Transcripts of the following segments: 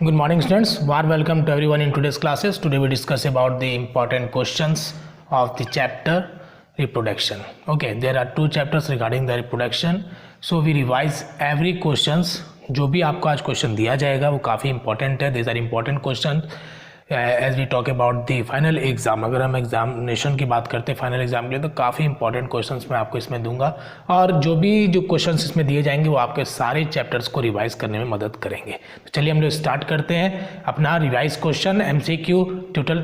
Good morning, students. Warm welcome to everyone in today's classes. Today we discuss about the important questions of the chapter reproduction. Okay, there are two chapters regarding the reproduction. So we revise every questions. जो भी आपको आज question दिया जाएगा वो काफ़ी important है. These are important questions as we talk about the final exam. अगर हम एग्जामिनेशन की बात करते हैं फाइनल एग्जाम के लिए तो काफ़ी इंपॉर्टेंट क्वेश्चंस मैं आपको इसमें दूंगा और जो क्वेश्चंस इसमें दिए जाएंगे वो आपके सारे चैप्टर्स को रिवाइज करने में मदद करेंगे. तो चलिए हम लोग स्टार्ट करते हैं अपना revise question. MCQ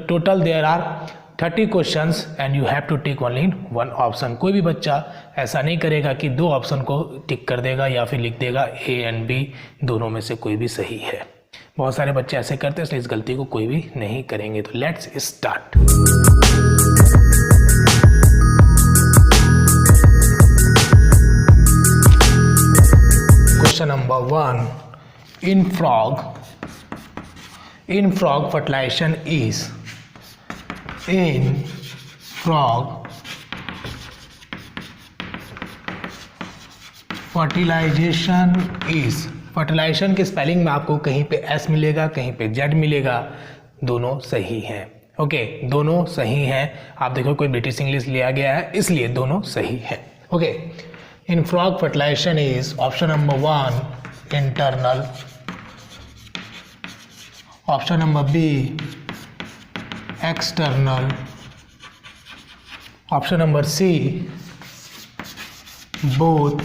total there are 30 questions and you have to tick only one option. कोई भी बच्चा ऐसा नहीं करेगा कि दो ऑप्शन को टिक कर देगा या फिर लिख देगा A एंड B दोनों में से कोई भी सही है. बहुत सारे बच्चे ऐसे करते हैं इसलिए इस गलती को कोई भी नहीं करेंगे. तो let's start. Question number 1. in frog fertilization is fertilisation के स्पेलिंग में आपको कहीं पे S मिलेगा कहीं पे Z मिलेगा. दोनों सही हैं. ओके दोनों सही हैं. आप देखो कोई ब्रिटिश इंग्लिश लिया गया है इसलिए दोनों सही है. Okay in frog fertilisation is option number 1 internal, option number B external, option number C both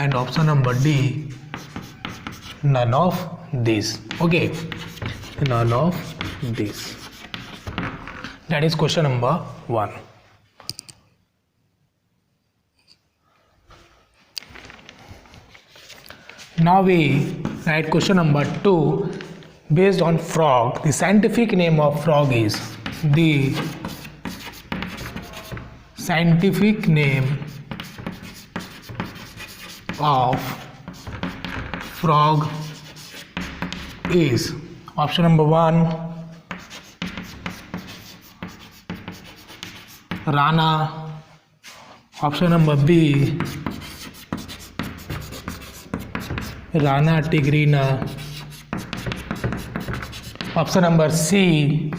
and option number D none of these. Okay, none of these. That is question number 1. Now we write question number 2 based on frog. The scientific name of frog is option number 1 Rana, option number B Rana tigrina, option number C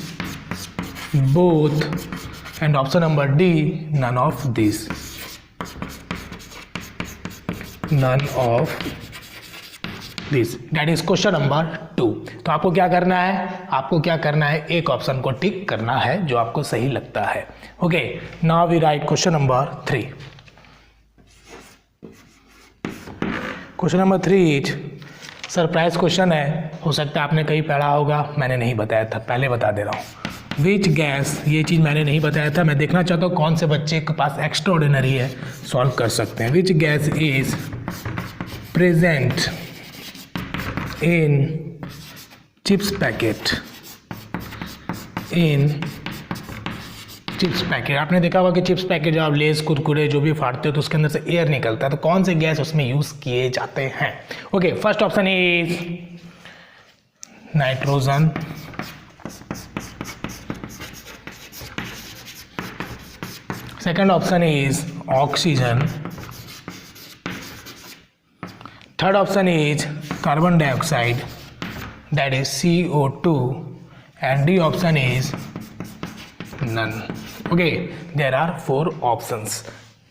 both, and option number D none of these. None of these. That is question number 2. तो आपको क्या करना है एक option को टिक करना है जो आपको सही लगता है. Okay now we write question number 3. Question number 3 is surprise question है. हो सकता है आपने कहीं पढ़ा होगा, मैंने नहीं बताया था, पहले बता दे रहा हूँ. विच गैस, ये चीज़ मैंने नहीं बताया था. मैं देखना चाहता हूँ कौन से बच्चे के पास एक्स्ट्रा ऑर्डिनरी है, सॉल्व कर सकते हैं. विच gas is present in chips packet. आपने देखा होगा कि चिप्स पैकेट जब आप लेस कुरकुरे जो भी फाड़ते हो तो उसके अंदर से एयर निकलता है. तो कौन से गैस उसमें यूज़ किए जाते हैं? Okay first option is nitrogen, second option is oxygen, third option is carbon dioxide, that is CO2, and D option is none. Okay, there are 4 options.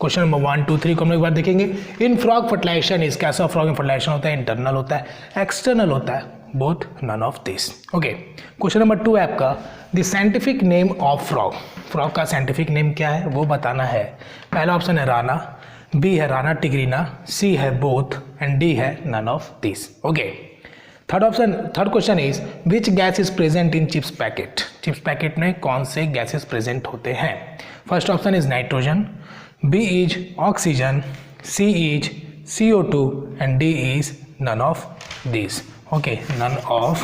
Question number 1, 2, 3 को हम लोग एक बार देखेंगे. इन फ्रॉग फर्टिलाइजेशन इज, कैसा frog में fertilization होता है? इंटरनल होता है, एक्सटर्नल होता है, both none of this. Okay question number 2 है आपका the scientific name of frog. Frog का साइंटिफिक नेम क्या है वो बताना है. पहला ऑप्शन है राना, B है राना टिग्रीना, C है बोथ एंड D है none of this. Okay third question is which gas is present in chips packet. Chips packet में कौन से गैसेस प्रेजेंट होते हैं? First option is nitrogen, B is oxygen, C is CO2 and D is none of this. Okay, none of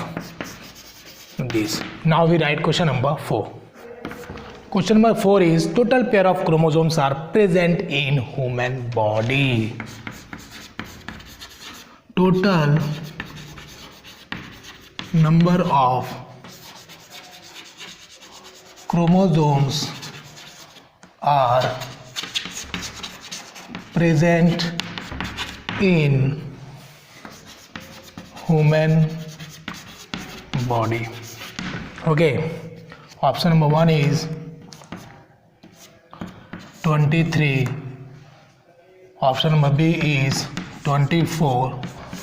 these. Now we write question number 4. Question number 4 is total pair of chromosomes are present in human body. Total number of chromosomes are present in human body. Okay, option number 1 is 23, option number B is 24,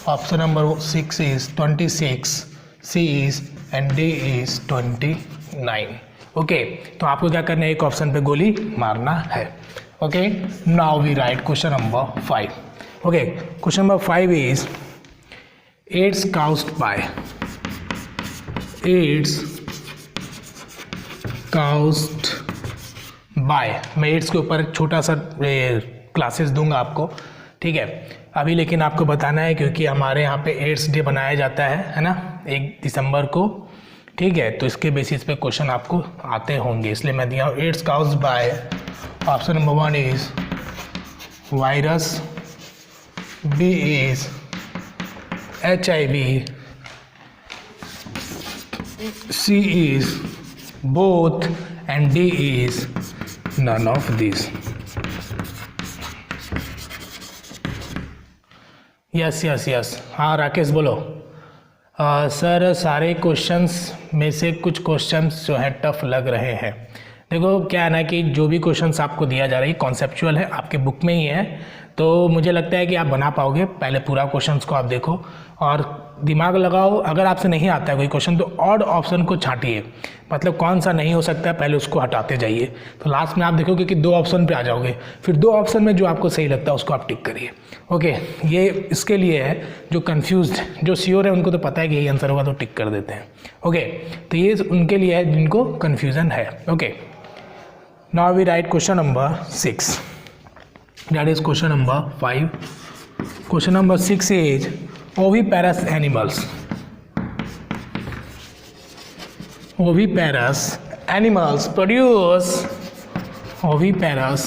option number 6 is 26, C is and D is 29. Okay, तो आपको क्या करना है, एक option पे गोली मारना है. Okay, now we write question number 5. Okay, question number 5 is AIDS caused by, AIDS caused by. मैं एड्स के ऊपर छोटा सा क्लासेस दूंगा आपको, ठीक है. अभी लेकिन आपको बताना है क्योंकि हमारे यहाँ पे एड्स डे बनाया जाता है ना, 1 दिसंबर को, ठीक है. तो इसके बेसिस पे क्वेश्चन आपको आते होंगे, इसलिए मैं दिया हूँ. AIDS caused by, option number 1 is virus, B is HIV, C is both and D is none of these. Yes. हाँ राकेश बोलो. सर सारे क्वेश्चंस में से कुछ क्वेश्चंस जो है टफ लग रहे हैं. देखो क्या है ना कि जो भी क्वेश्चंस आपको दिया जा रहा है कॉन्सेप्चुअल है, आपके बुक में ही है, तो मुझे लगता है कि आप बना पाओगे. पहले पूरा क्वेश्चंस को आप देखो और दिमाग लगाओ. अगर आपसे नहीं आता है कोई क्वेश्चन तो ऑड ऑप्शन को छांटिए, मतलब कौन सा नहीं हो सकता है पहले उसको हटाते जाइए, तो लास्ट में आप देखोगे कि 2 ऑप्शन पे आ जाओगे. फिर 2 ऑप्शन में जो आपको सही लगता है उसको आप टिक करिए. ओके, ये इसके लिए है जो कंफ्यूज्ड, जो श्योर है उनको तो पता है कि यही आंसर होगा तो टिक कर देते हैं. ओके, तो ये उनके लिए है जिनको कन्फ्यूज़न है. Okay, now we write question number 6, that is question number 5. Question number 6 is oviparous animals. Oviparous animals produce, oviparous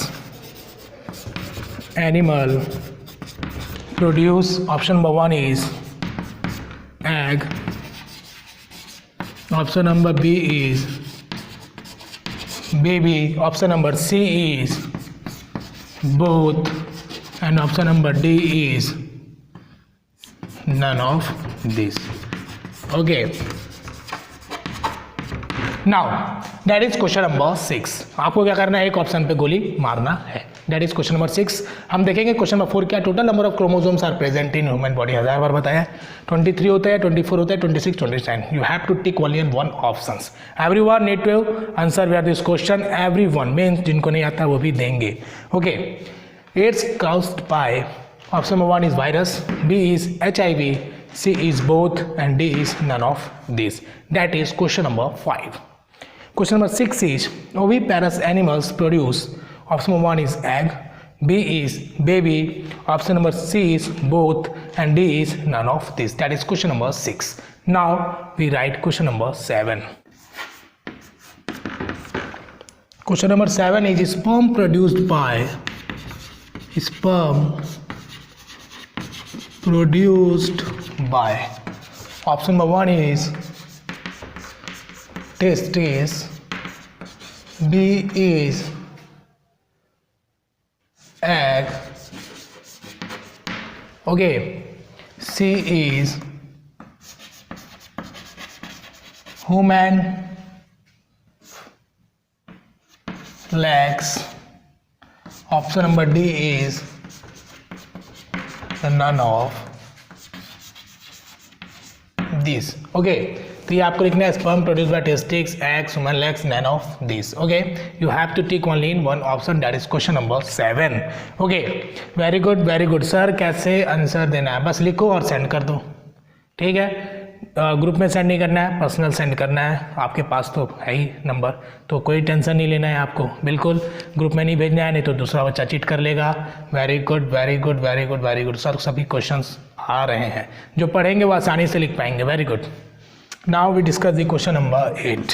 animal produce, option number 1 is egg, option number B is baby, option number C is both, and option number D is none of this. Okay, now that is question number 6. आपको क्या करना है, एक option पे गोली मारना है. That is question number 6. हम देखेंगे क्वेश्चन नंबर 4 क्या total number of chromosomes are present in human body. 1000 बार बताया, 23 होता है, 24 होता है, 26, 29. You have to tick only in 1 options. Everyone need to answer where this question. Everyone means जिनको नहीं आता वो भी देंगे. Okay, AIDS caused by, option number 1 is virus, B is HIV, C is both and D is none of these. That is question number 5. Question number 6 is oviparous animals produce, option number 1 is egg, B is baby, option number C is both and D is none of these. That is question number 6. Now we write question number 7. Question number 7 is sperm produced by, sperm produced by, option number 1 is testes, B is egg, okay, C is human legs, option number D is none of these. Okay, तो ये आपको लिखना है sperm produced by testes, eggs, human legs, none of these. Okay, you have to tick only in 1 option. That is question number 7. Okay, very good, very good. Sir कैसे answer देना है, बस लिखो और सेंड कर दो, ठीक है. ग्रुप में सेंड नहीं करना है, पर्सनल सेंड करना है. आपके पास तो है ही नंबर, तो कोई टेंशन नहीं लेना है आपको, बिल्कुल ग्रुप में नहीं भेजना है, नहीं तो दूसरा बच्चा चीट कर लेगा. Very good, very good, very good, very good. Sir सभी क्वेश्चंस आ रहे हैं, जो पढ़ेंगे वो आसानी से लिख पाएंगे. Very good. Now we discuss the question number 8.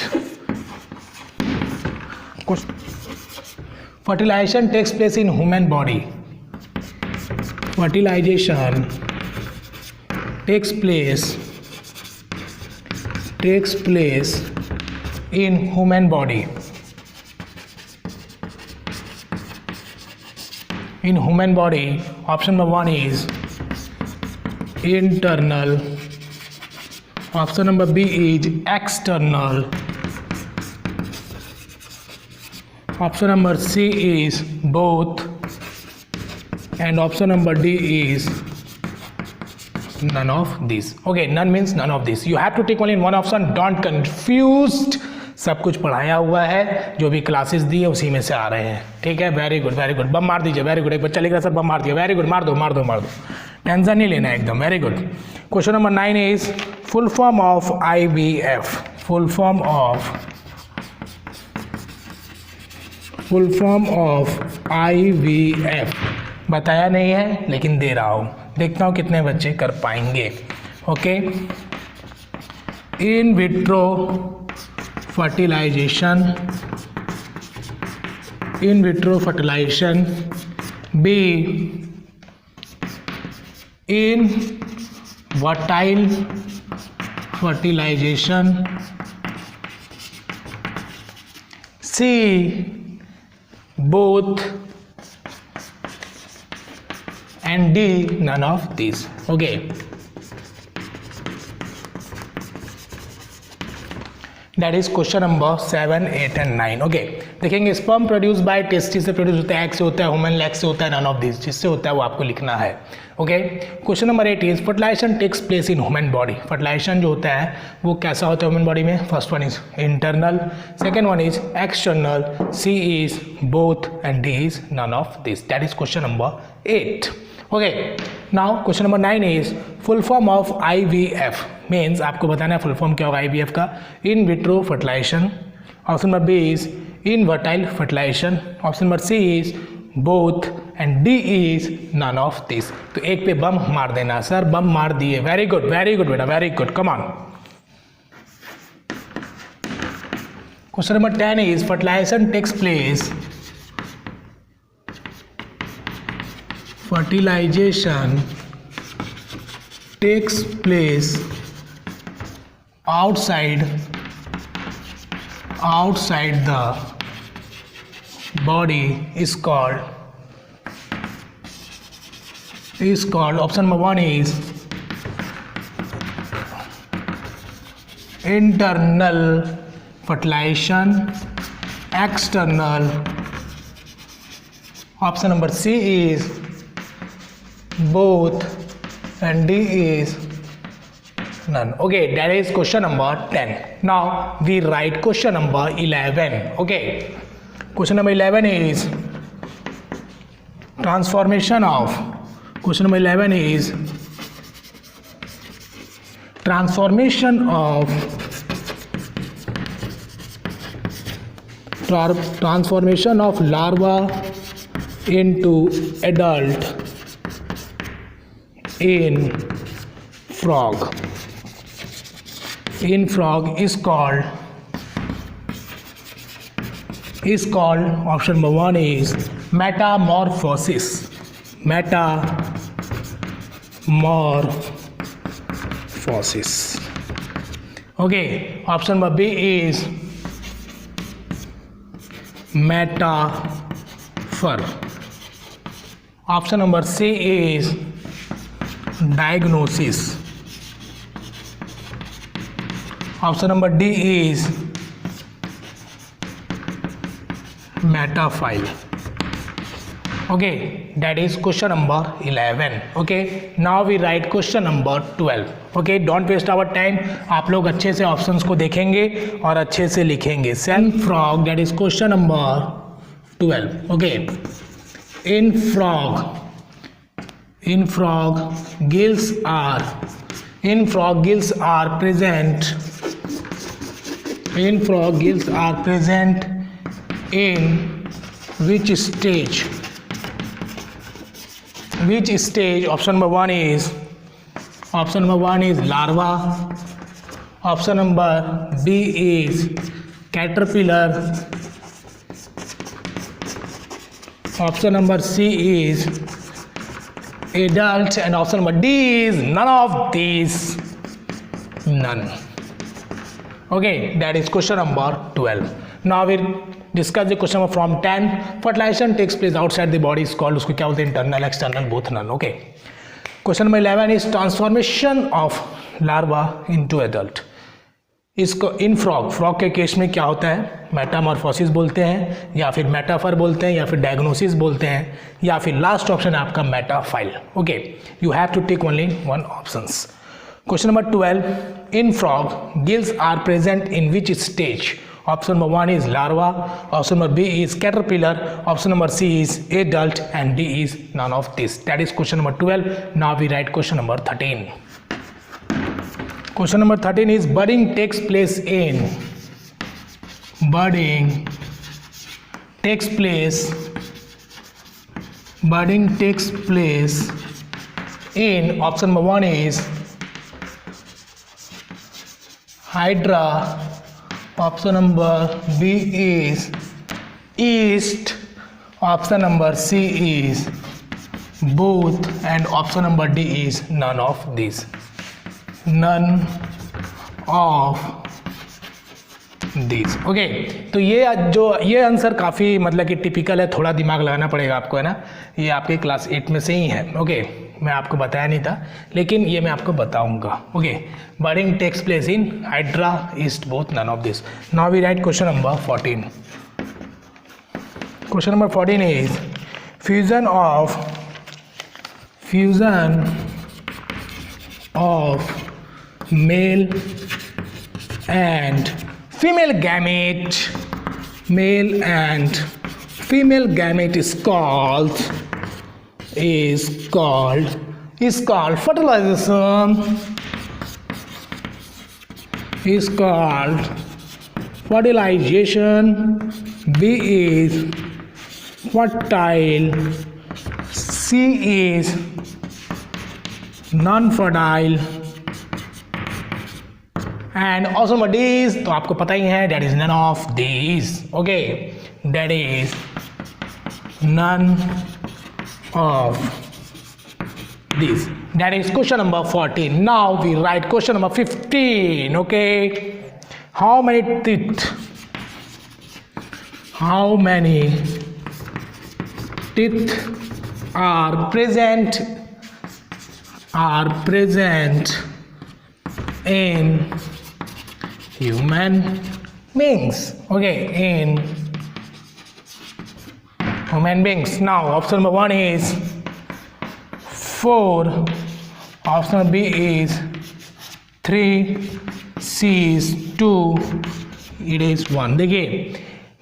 Fertilization takes place in human body. Fertilization takes place in human body. In human body, option number 1 is internal, Option number B is external. Option number C is both. And option number D is none of these. Okay, none means none of these. You have to take only one option. Don't confused. सब कुछ पढ़ाया हुआ है, जो भी classes दी है उसी में से आ रहे हैं. ठीक है, वेरी गुड वेरी गुड. बम मार दीजिए, वेरी गुड. एक बच्चा लिख रहा सर बम मार दिया, वेरी गुड. मार दो मार दो मार दो, टेंशन नहीं लेना एकदम. Very good. Question number 9 is full form of IVF. Full form of IVF बताया नहीं है लेकिन दे रहा हूँ, देखता हूँ कितने बच्चे कर पाएंगे. Okay, in vitro fertilisation, in vitro fertilisation. B, in vertile fertilisation. C, both. And D, none of these. Okay, that is question number 7, 8 and 9. Okay, देखेंगे स्पर्म प्रोड्यूस बाय टेस्टिस से प्रोड्यूस होता है, एग से होता है, human leg से होता है, नन ऑफ दिस. जिससे होता है वो आपको लिखना है. Okay, question number 8 is fertilization takes place in human body. Fertilization जो होता है वो कैसा होता है ह्यूमन बॉडी में? First one is internal, second one is external, C is both and D is none of this. That is question number 8. Okay, now question number 9 is full form of IVF. Means आपको बताना है full form क्या होगा IVF का. In vitro fertilisation. Option number B is in vertile fertilisation. Option number C is both and D is none of this. तो एक पे बम मार देना. सर बम मार दिए, वेरी गुड बेटा, very good. Come on. Question number 10 is fertilization takes place. Fertilization takes place outside the body is called option number 1 is internal fertilization, external. Option number C is both and D is none. Okay, that is question number 10. Now we write question number 11. Okay, question number 11 is transformation of. Question number 11 is transformation of larva into adult in frog. In frog is called option number 1 is metamorphosis. Okay, option number B is metaphor. Option number C is diagnosis. Option number D is metaphile. Okay, that is question number 11. Okay, now we write question number 12. Okay, don't waste our time. आप लोग अच्छे से options को देखेंगे और अच्छे से लिखेंगे. Self frog, that is question number 12. Okay, in frog gills are present in which stage? Option number 1 is larva. Option number B is caterpillar. Option number C is adult, and option number D is none of these. None. Okay, that is question number 12. Now we discuss the question number from 10. Fertilization takes place outside the body is called, उसको क्या बोलते हैं? Internal, external, both, none. Okay. Question number 11 is transformation of larva into adult. इसको इन frog के case में क्या होता है, मेटामॉर्फोसिस बोलते हैं या फिर मेटाफर बोलते हैं या फिर डायग्नोसिस बोलते हैं या फिर लास्ट ऑप्शन है आपका metaphile. Okay, you have to take only one options. Question number 12, in frog gills are present in which stage? Option number 1 is larva, option number B is caterpillar, option number C is adult and D is none of this. That is question number 12. Now we write question number 13. Question number 13 is budding takes place in budding takes place in option number 1 is Hydra, option number B is yeast, option number C is both, and option number D is none of these. None of these. Okay, तो ये answer काफ़ी मतलब कि typical है, थोड़ा दिमाग लगाना पड़ेगा आपको, है ना। ये आपके क्लास 8 में से ही है। ओके, मैं आपको बताया नहीं था लेकिन ये मैं आपको बताऊंगा। Okay, budding takes place in hydra, yeast, both, none of this. Now we write question number 14. Question number 14 is fusion of male and female gamete is called fertilization, B is fertile, C is non-fertile, and option number D, तो आपको पता ही है, that is none of these. Okay, that is none of these. That is question number 14. Now we write question number 15. Okay, how many teeth are present in human beings? Okay, in human beings. Now option number 1 is 4, option number B is 3, C is 2, it is 1. देखिए,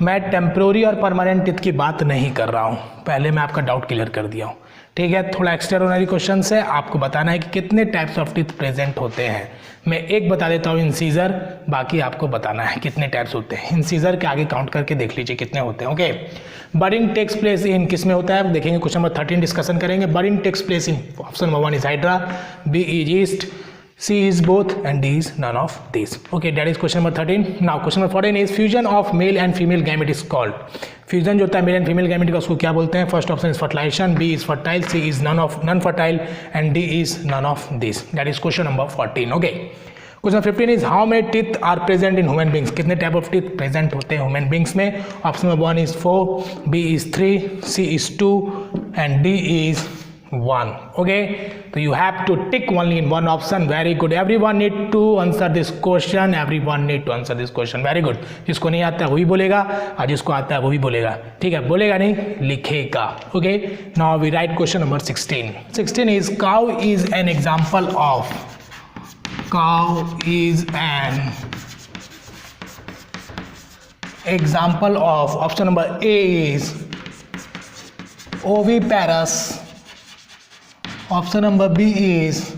मैं temporary और permanent teeth की बात नहीं कर रहा हूँ, पहले मैं आपका डाउट क्लियर कर दिया हूँ, ठीक है। थोड़ा एक्स्ट्राऑर्डिनरी क्वेश्चन है, आपको बताना है कि कितने टाइप्स ऑफ टीथ प्रेजेंट होते हैं। मैं एक बता देता हूँ, इंसीजर, बाकी आपको बताना है कितने टाइप्स होते हैं। इंसीजर के आगे काउंट करके देख लीजिए कितने होते हैं। ओके, बर्डिंग टेक्स प्लेस इन किस में होता है देखेंगे, क्वेश्चन नंबर 13 डिस्कशन करेंगे। Budding takes place in option number 1 is hydra, B is yeast, C is both, and D is none of these. Okay, that is question number 13. Now question number 14 is fusion of male and female gamete is called. Fusion जो होता है male and female gamete का, उसको क्या बोलते हैं? First option is fertilization, B is fertile, C is none fertile, and D is none of these. That is question number 14. Okay. Question number 15 is how many teeth are present in human beings? कितने type of teeth present होते हैं human beings में? Option number 1 is 4, B is 3, C is 2, and D is 1. Okay, so you have to tick only in one option. Very good. Everyone need to answer this question. Very good. जिसको नहीं आता है वही बोलेगा और जिसको आता है वही बोलेगा, ठीक है। बोलेगा नहीं, लिखेगा। Okay, now we write question number 16. 16 is cow is an example of option number A is oviparous, option number B is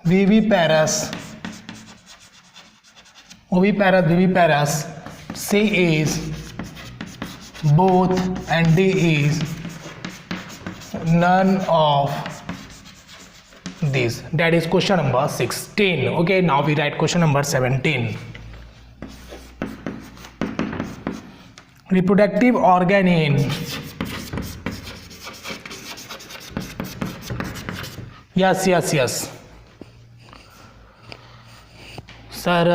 viviparous, C is both, and D is none of these. That is question number 16. Okay, now we write question number 17. Reproductive organ in yes sir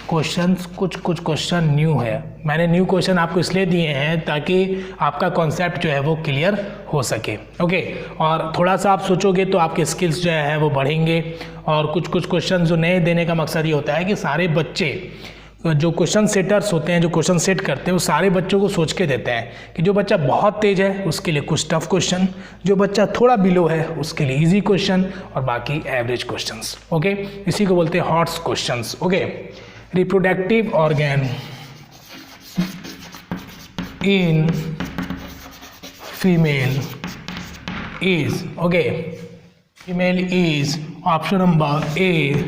questions कुछ question new है। मैंने new question आपको इसलिए दिए हैं ताकि आपका concept जो है वो क्लियर हो सके। ओके, और थोड़ा सा आप सोचोगे तो आपके स्किल्स जो है वो बढ़ेंगे। और कुछ क्वेश्चन जो नए देने का मकसद ये होता है कि सारे बच्चे जो क्वेश्चन सेटर्स होते हैं, जो क्वेश्चन सेट करते हैं, वो सारे बच्चों को सोच के देते हैं कि जो बच्चा बहुत तेज है उसके लिए कुछ टफ क्वेश्चन, जो बच्चा थोड़ा बिलो है उसके लिए इजी क्वेश्चन, और बाकी एवरेज क्वेश्चंस। ओके, इसी को बोलते हैं hots questions. Okay, reproductive organ in female is, okay, female is option number A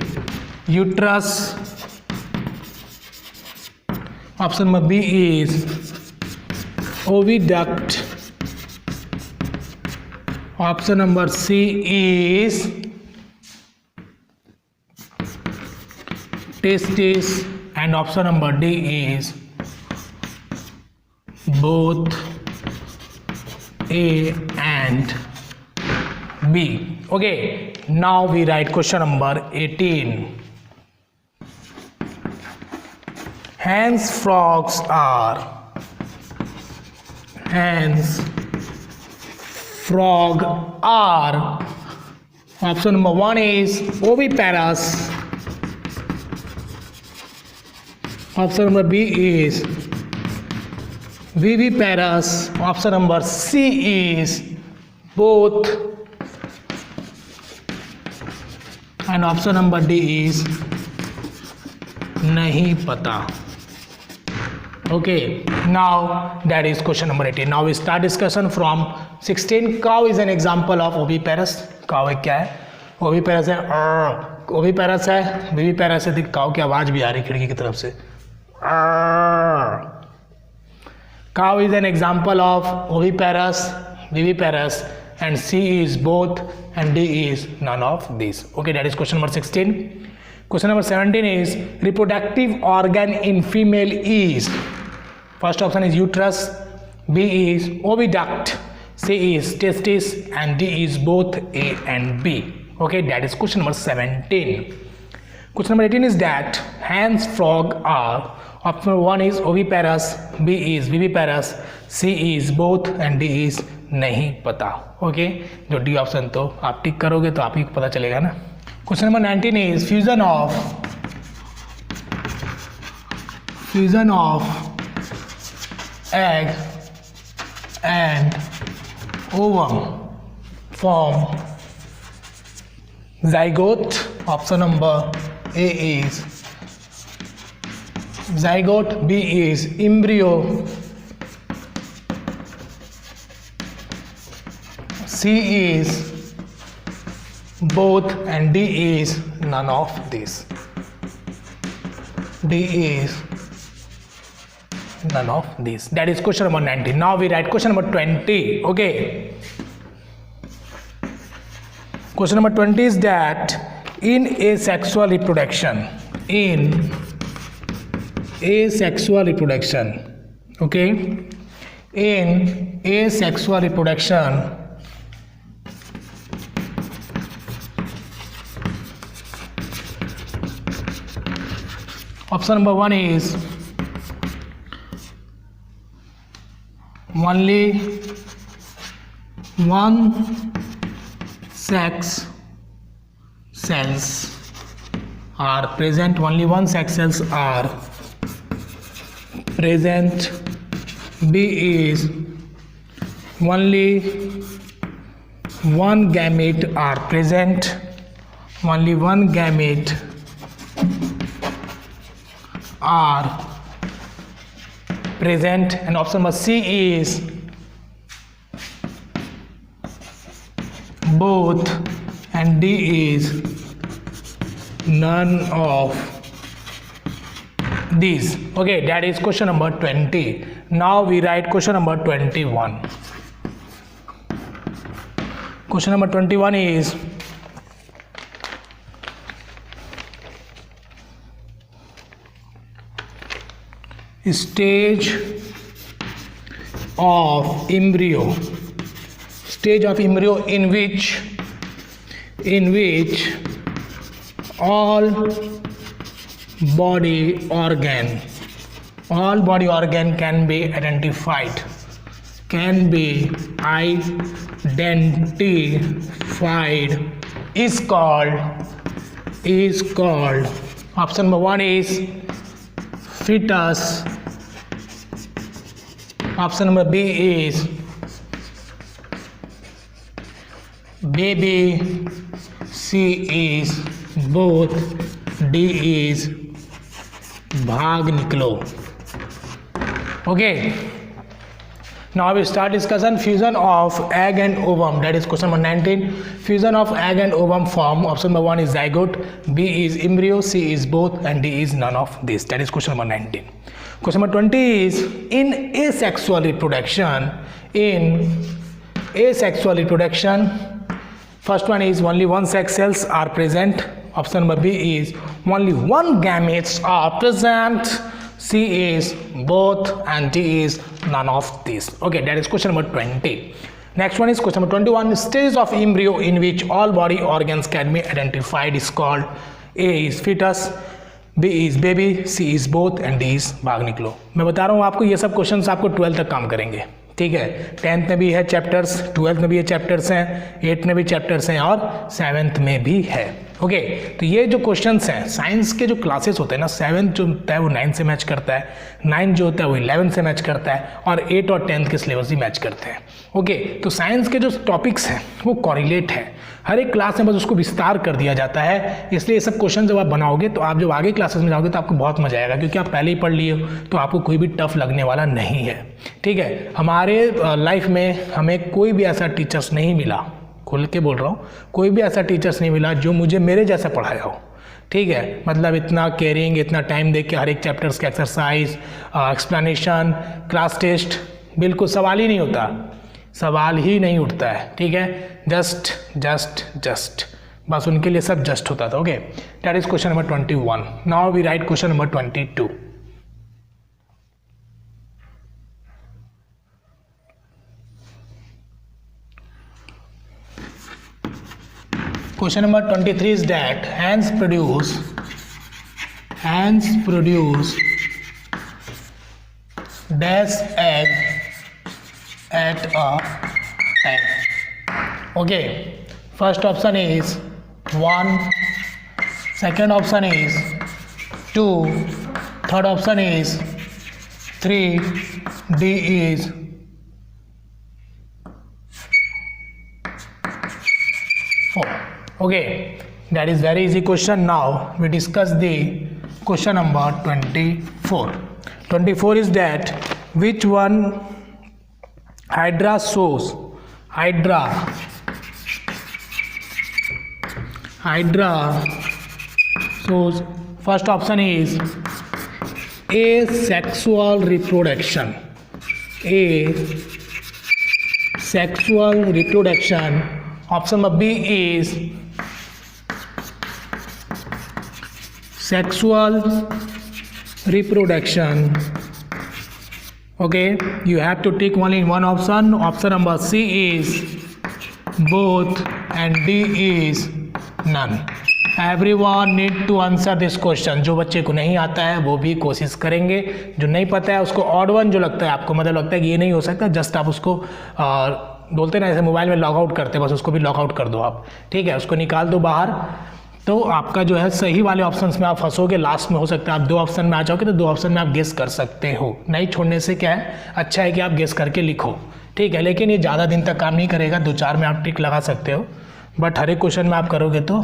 uterus, option number B is oviduct, option number C is testis, and option number D is both A and B. Okay, now we write question number 18. Hens frogs are, hens frog are, option number 1 is oviparous, option number B is viviparous, option number C is both, and option number D is नहीं पता। Okay, now that is question number 18. Now we start discussion from 16. Cow is an example of oviparous. Cow क्या है? Oviparous है, oviparous है, viviparous है। देख cow की आवाज भी आ रही खिड़की की तरफ से। Cow is an example of oviparous, viviparous, and C is both, and D is none of these. Okay, that is question number 16. Question number 17 is reproductive organ in female is, first option is uterus, B is oviduct, C is testis, and D is both A and B. Okay, that is question number 17. Question number 18 is that hens frog are, option 1 is oviparous, B is viviparous, C is both, and D is नहीं पता। Okay, जो D option तो आप टिक करोगे तो आप ही को पता चलेगा ना। Question number 19 is fusion of egg and ovum form zygote. Option number A is zygote, B is embryo, C is both, and D is none of these. D is none of these. That is question number 19. Now we write question number 20. Okay, question number 20 is that in asexual reproduction, okay, in asexual reproduction, option number 1 is only one sex cells are present, only one sex cells are present, B is only one gamete are present, only one gamete are present, and option number C is both, and D is none of these. Okay, that is question number 20. Now we write question number 21. Question number 21 is stage of embryo in which all body organ. All body organ can be identified. Can be identified is called. Option number 1 is fetus. Option number B is baby. C is both. D is भाग निकलो. Okay. Now we start discussion. Fusion of egg and ovum. That is question number 19. Fusion of egg and ovum form. Option number 1 is zygote. B is embryo. C is both. And D is none of this. That is question number 19. Question number 20 is in asexual reproduction. First one is only one sex cells are present. Option number B is only one gametes are present. C is both and D is none of these. Okay, that is question number 20. Next one is question number 21. Stage of embryo in which all body organs can be identified is called. A is fetus, B is baby, C is both and D is भाग निकलो. मैं बता रहा हूँ आपको ये सब questions आपको 12 तक काम करेंगे. ठीक है, 10th में भी है चैप्टर्स, 12th में भी ये चैप्टर्स हैं, 8th में भी चैप्टर्स हैं और 7th में भी है. ओके, तो ये जो क्वेश्चंस हैं साइंस के जो क्लासेस होते हैं ना, 7th जो होता है वो 9 से मैच करता है, 9 जो होता है वो 11 से मैच करता है और 8 और 10th के सिलेबस भी मैच करते हैं. ओके, तो साइंस के जो टॉपिक्स हैं वो कॉरिलेट है. हर एक क्लास में बस उसको विस्तार कर दिया जाता है. इसलिए ये सब क्वेश्चन जब आप बनाओगे तो आप जब आगे क्लासेस में जाओगे तो आपको बहुत मजा आएगा, क्योंकि आप पहले ही पढ़ लिए हो तो आपको कोई भी टफ लगने वाला नहीं है. ठीक है, हमारे लाइफ में हमें कोई भी ऐसा टीचर्स नहीं मिला, खुल के बोल रहा हूँ, कोई भी ऐसा टीचर्स नहीं मिला जो मुझे मेरे जैसा पढ़ाया हो. ठीक है, मतलब इतना केयरिंग, इतना टाइम दे के हर एक चैप्टर्स का एक्सरसाइज, एक्सप्लेनेशन, क्लास टेस्ट, बिल्कुल सवाल ही नहीं होता, सवाल ही नहीं उठता है. ठीक है, जस्ट बस उनके लिए सब जस्ट होता था. Okay, that is question number 21. Now we write question number 22. Question number 23 is that hens produce dash egg at a time. Okay, first option is 1, second option is 2, third option is 3, D is 4. Okay, that is very easy question. Now we discuss the question number 24. 24 is that which one Hydra shows first option is asexual reproduction. Option number B is sexual reproduction. Okay, you have to tick only one option. Option number C is both and D is none. Everyone need to answer this question. जो बच्चे को नहीं आता है वो भी कोशिश करेंगे, जो नहीं पता है उसको ऑड वन जो लगता है आपको, मतलब लगता है कि ये नहीं हो सकता, जस्ट आप उसको बोलते ना ऐसे मोबाइल में लॉग आउट करते, बस उसको भी लॉग आउट कर दो आप. ठीक है, उसको निकाल दो बाहर. तो आपका जो है सही वाले ऑप्शंस में आप फंसोगे, लास्ट में हो सकता है आप 2 ऑप्शन में आ जाओगे, तो 2 ऑप्शन में आप गेस कर सकते हो. नहीं छोड़ने से क्या है, अच्छा है कि आप गेस करके लिखो. ठीक है, लेकिन ये ज़्यादा दिन तक काम नहीं करेगा, 2-4 में आप टिक लगा सकते हो, बट हर एक क्वेश्चन में आप करोगे तो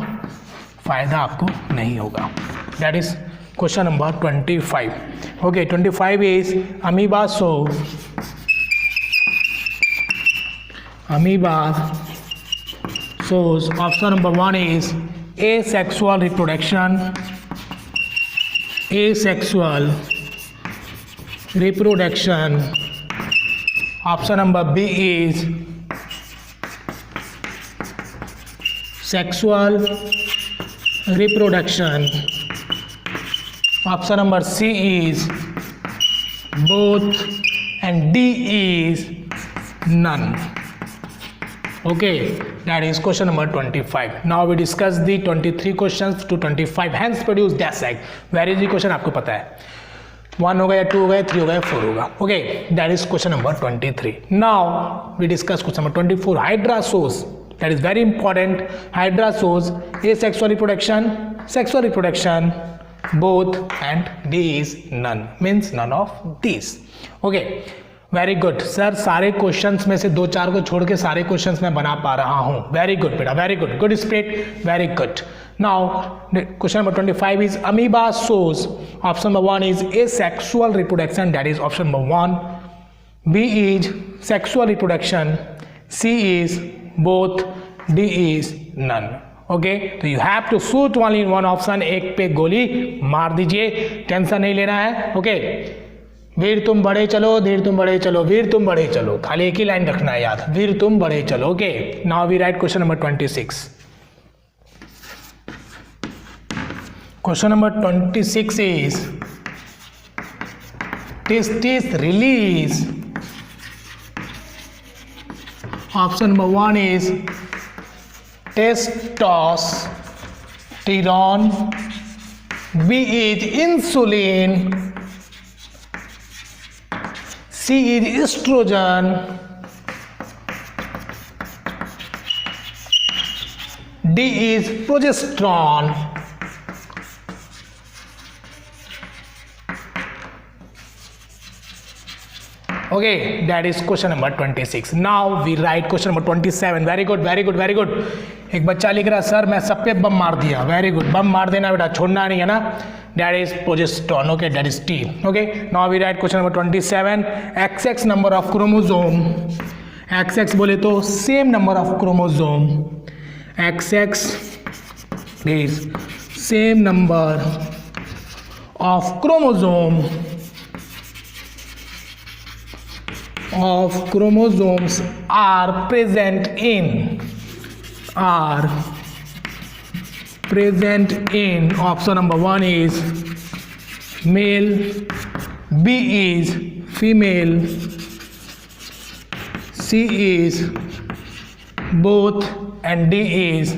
फ़ायदा आपको नहीं होगा. That is question number 25. Okay, 25 is amoeba shows option number 1 is asexual reproduction. Option number B is sexual reproduction. Option number C is both and D is none. Okay, that is question number 25. Now we discuss the 23 questions to 25 hence produce dash egg. Where is the question आपको पता है 1 हो गया 2 हो गया 3 हो गया 4 होगा. Okay, that is question number 23. Now we discuss question number 24. Hydra shows, that is very important. Hydra shows asexual reproduction, sexual reproduction, both, and D is none, means none of these. Okay, very good sir. सारे questions में से 2-4 को छोड़ के सारे questions मैं बना पा रहा हूँ. वेरी गुड बेटा, very good, good spirit, very good. Now question number 25 is amoeba shows. Option number 1 is asexual reproduction, that is option number 1. B is sexual reproduction, C is both, D is none. Okay, तो you have to shoot only one option. एक पे गोली मार दीजिए, tension नहीं लेना है. Okay, वीर तुम बढ़े चलो, धीर तुम बढ़े चलो, वीर तुम बढ़े चलो, खाली एक ही लाइन रखना है याद, वीर तुम बढ़े चलो. Okay, now we write question number 26. Question number 26 is testis release. Option number 1 is testosterone, B is insulin, C is estrogen, D is progesterone. Okay, that is question number 26. Now we write question number 27. Very good, very good, very good. एक बच्चा लिख रहा है sir मैं सब पे बम मार दिया. वेरी गुड, बम मार देना बेटा, छोड़ना नहीं है ना. That is progesterone. Okay, that is T. Okay, now we write question number 27. XX number of chromosome. XX बोले तो same number of chromosome. XX is same number of chromosomes are present in option number 1 is male, B is female, C is both, and D is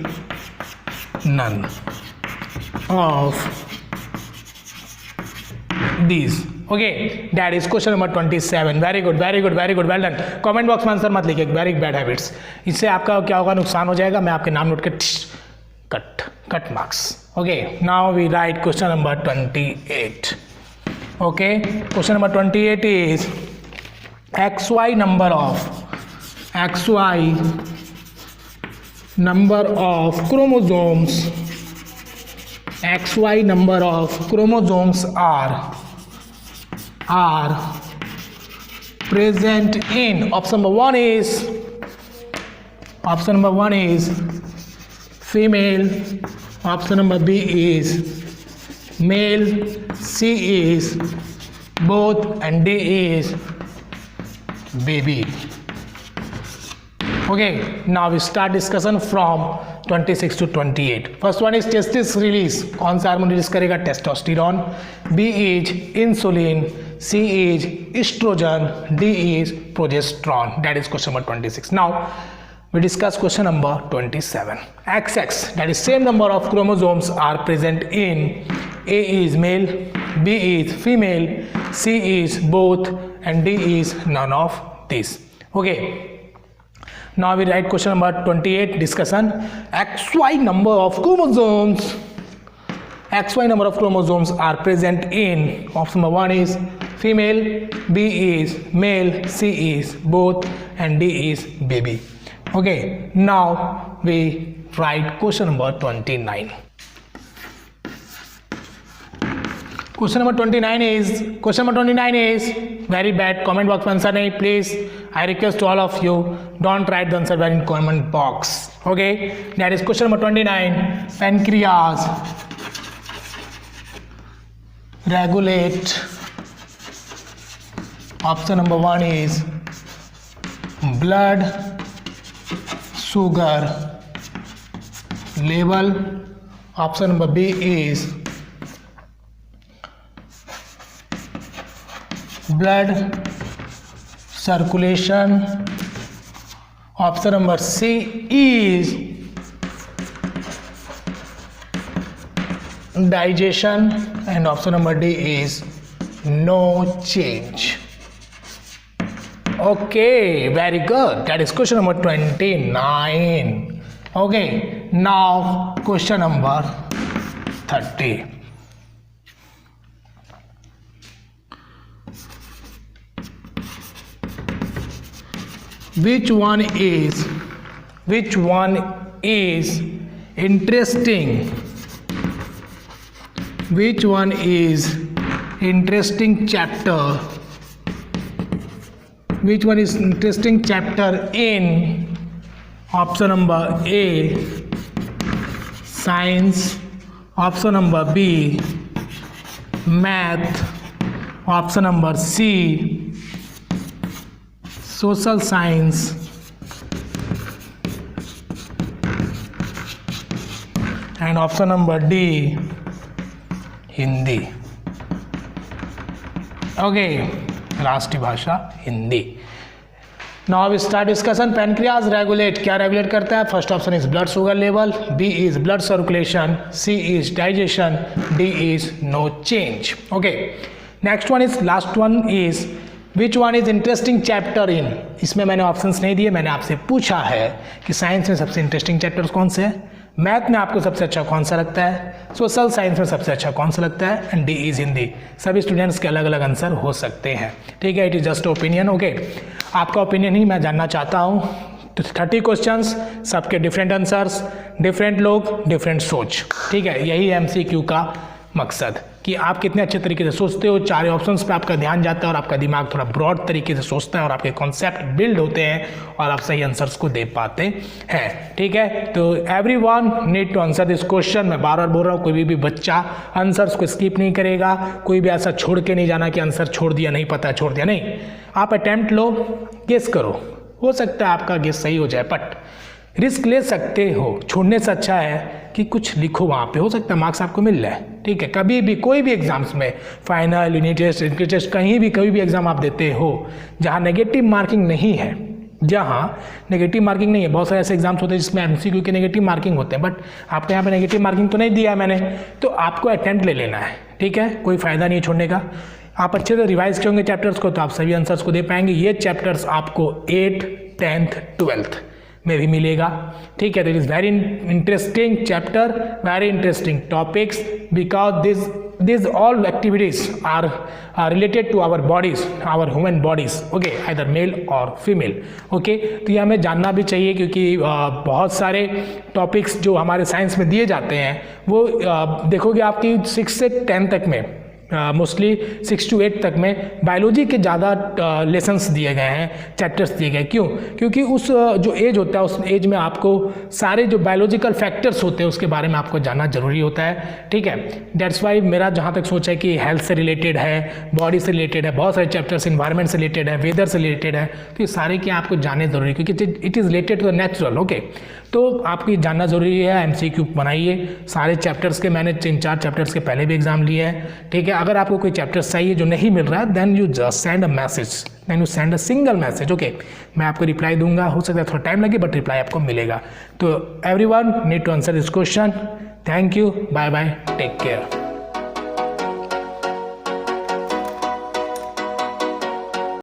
none of these. Okay, that is question number 27. very good, very good, very good, well done. comment box में answer मत लिखिए, very bad habits. इससे आपका क्या होगा, नुकसान हो जाएगा. मैं आपके नाम नोट कर cut marks. Okay, now we write question number 28. Okay, question number 28 is XY number of chromosomes are present in option number 1 is female, option number B is male, C is both, and D is baby. Okay, now we start discussion from 26 to 28. First one is testis release. कौन सा hormone release करेगा, testosterone. B is insulin, C is estrogen, D is progesterone. That is question number 26. Now we discuss question number 27. XX, that is same number of chromosomes are present in A is male, B is female, C is both, and D is none of these. Okay, now we write question number 28 discussion. XY number of chromosomes are present in option number 1 is female, B is male, C is both, and D is baby. Okay, now we write question number 29. Question number 29 is very bad. comment box में answer नहीं, please. I request to all of you, don't write the answer in comment box. Okay, that is question number 29. Pancreas regulate. Option number 1 is blood sugar level. Option number B is blood circulation. Option number C is digestion, and option number D is no change. Okay, very good. That is question number 29. Okay, now question number 30. Which one is interesting? Which one is interesting chapter? Which one is interesting chapter in option number A, science, option number B, math, option number C, social science, and option number D, Hindi. Okay, राष्ट्रीय भाषा Hindi. Now we start discussion. Pancreas regulate, क्या regulate करता है? First option is blood sugar level, B is blood circulation, C is digestion, D is no change. Okay, next one is, last one is which one is interesting chapter in. इसमें मैंने options नहीं दिए, मैंने आपसे पूछा है कि science में सबसे इंटरेस्टिंग चैप्टर्स कौन से हैं, मैथ में आपको सबसे अच्छा कौन सा लगता है, सोशल साइंस में सबसे अच्छा कौन सा लगता है, एंड डी इज हिंदी. सभी स्टूडेंट्स के अलग अलग आंसर हो सकते हैं. ठीक है, it is just opinion. Okay, आपका ओपिनियन ही मैं जानना चाहता हूँ. तो 30 क्वेश्चंस, सबके डिफरेंट आंसर्स, डिफरेंट लोग, डिफरेंट सोच. ठीक है, यही है MCQ का मकसद कि आप कितने अच्छे तरीके से सोचते हो. चार ऑप्शंस पे आपका ध्यान जाता है और आपका दिमाग थोड़ा ब्रॉड तरीके से सोचता है और आपके कॉन्सेप्ट बिल्ड होते हैं और आप सही आंसर्स को दे पाते हैं. ठीक है, तो everyone need to answer this question. मैं बार बार बोल रहा हूँ, कोई भी बच्चा आंसर्स को स्किप नहीं करेगा. कोई भी ऐसा छोड़ के नहीं जाना कि आंसर छोड़ दिया, नहीं पता छोड़ दिया, नहीं. आप अटैम्प्ट लो, गेस करो, हो सकता है आपका गेस सही हो जाए, बट रिस्क ले सकते हो. छोड़ने से अच्छा है कि कुछ लिखो वहाँ पे, हो सकता है मार्क्स आपको मिल जाए. ठीक है, कभी भी कोई भी एग्जाम्स में, final, unit test, entry test, कहीं भी कोई भी एग्जाम आप देते हो जहाँ नेगेटिव मार्किंग नहीं है, बहुत सारे ऐसे एग्जाम्स होते हैं जिसमें MCQ के नेगेटिव मार्किंग होते हैं, बट आपको यहाँ पे नेगेटिव मार्किंग तो नहीं दिया है मैंने, तो आपको अटेम्प्ट ले लेना है. ठीक है, कोई फ़ायदा नहीं है छोड़ने का. आप अच्छे से रिवाइज करोगे चैप्टर्स को तो आप सभी आंसर्स को दे पाएंगे. ये चैप्टर्स आपको 8th, 10th, 12th में भी मिलेगा. ठीक है, this is very interesting chapter, very interesting topics, because this all activities are related to our bodies, our human bodies. Okay, either male or female. Okay, तो ये हमें जानना भी चाहिए क्योंकि बहुत सारे टॉपिक्स जो हमारे साइंस में दिए जाते हैं वो देखोगे आपकी 6 से 10 तक में, मोस्टली 6 to 8 तक में बायोलॉजी के ज़्यादा लेसन्स दिए गए हैं, चैप्टर्स दिए गए. क्यों? क्योंकि उस जो एज होता है, उस एज में आपको सारे जो बायोलॉजिकल फैक्टर्स होते हैं उसके बारे में आपको जानना जरूरी होता है. ठीक है, दैट्स वाई मेरा जहाँ तक सोच है कि हेल्थ से रिलेटेड है, बॉडी से रिलेटेड है, बहुत सारे चैप्टर्स इन्वायरमेंट से रिलेटेड है, वेदर से रिलेटेड है, तो ये सारे के आपको जानने जरूरी है क्योंकि it is related to the natural. Okay, तो आपको ये जानना जरूरी है. MCQ बनाइए सारे चैप्टर्स के. मैंने 3-4 चैप्टर्स के पहले भी एग्जाम लिए हैं. ठीक है, अगर आपको कोई चैप्टर सही है जो नहीं मिल रहा है, then you just send a message, then you send a single message. Okay, मैं आपको रिप्लाई दूंगा. हो सकता है थोड़ा टाइम लगे बट रिप्लाई आपको मिलेगा. तो everyone need to answer this question. Thank you, bye bye, take care.